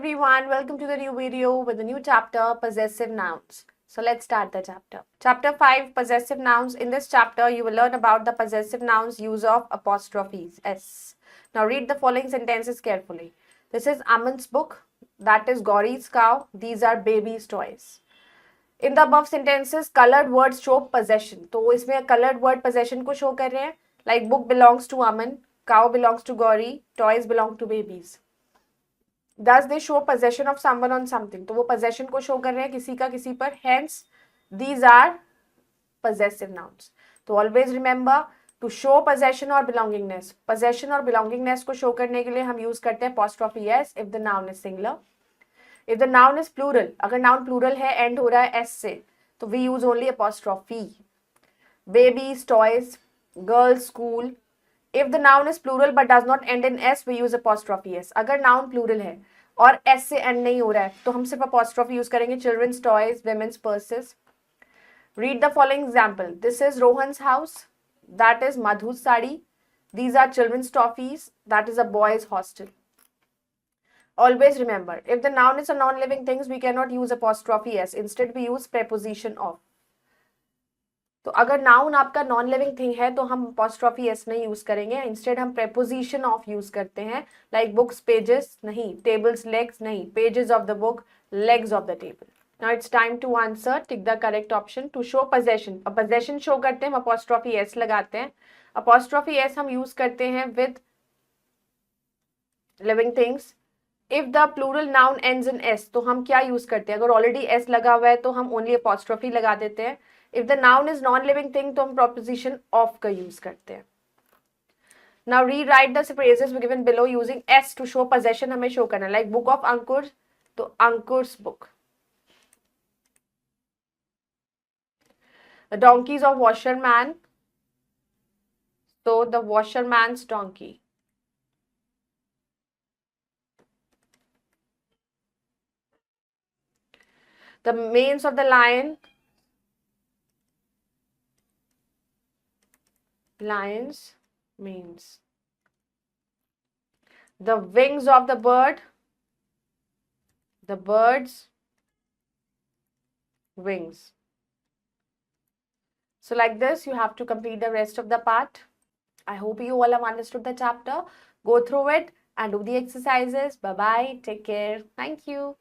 everyone, welcome to the new video with the new chapter, Possessive Nouns. So let's start the chapter. Chapter 5, Possessive Nouns. In this chapter, you will learn about the possessive nouns use of apostrophes, S. Now read the following sentences carefully. This is Aman's book, that is Gauri's cow, these are baby's toys. In the above sentences, colored words show possession. तो इसमें colored word possession को show कर रहे हैं. Like book belongs to Aman, cow belongs to Gauri, toys belong to babies. Does they show possession of someone on something? तो वो possession को show कर रहे हैं किसी का किसी पर. Hence, these are possessive nouns. तो always remember to show possession or belongingness. Possession और belongingness को show करने के लिए हम use करते हैं apostrophe s if the noun is singular. If the noun is plural, अगर noun plural है end हो रहा है s से, तो we use only apostrophe. Babies, toys, girls, school. If the noun is plural but does not end in s, we use apostrophe s. अगर noun plural है और s से end नहीं हो रहा है, तो हम सिर्फ apostrophe use करेंगे. Children's toys, women's purses. Read the following example. This is Rohan's house. That is Madhu's sari. These are children's toffees. That is a boy's hostel. Always remember, if the noun is a non-living thing, we cannot use apostrophe s. Instead, we use preposition of. तो अगर noun आपका non living thing है तो हम apostrophe s नहीं use करेंगे. Instead हम preposition of use करते हैं. लाइक बुक्स पेजेस नहीं, टेबल्स लेग्स नहीं, pages of the book, legs of the table. Now it's time to answer. Tick the correct option. To show possession, अब possession show करते हैं हम apostrophe s लगाते हैं. apostrophe s हम use करते हैं with living things. If the plural noun ends in s, तो हम क्या यूज करते हैं? अगर ऑलरेडी s लगा हुआ है तो हम ओनली apostrophe लगा देते हैं. If the noun is non-living thing, तो हम preposition of का use करते हैं. Now rewrite the phrases given below using s to show possession. हमें show करना है. Like book of Ankur, तो Ankur's book. The donkeys of washerman, so the washerman's donkey. The manes of the lion, lion's manes. The wings of the bird, the bird's wings. So like this, you have to complete the rest of the part. I hope you all have understood the chapter. Go through it and do the exercises. Bye-bye. Take care. Thank you.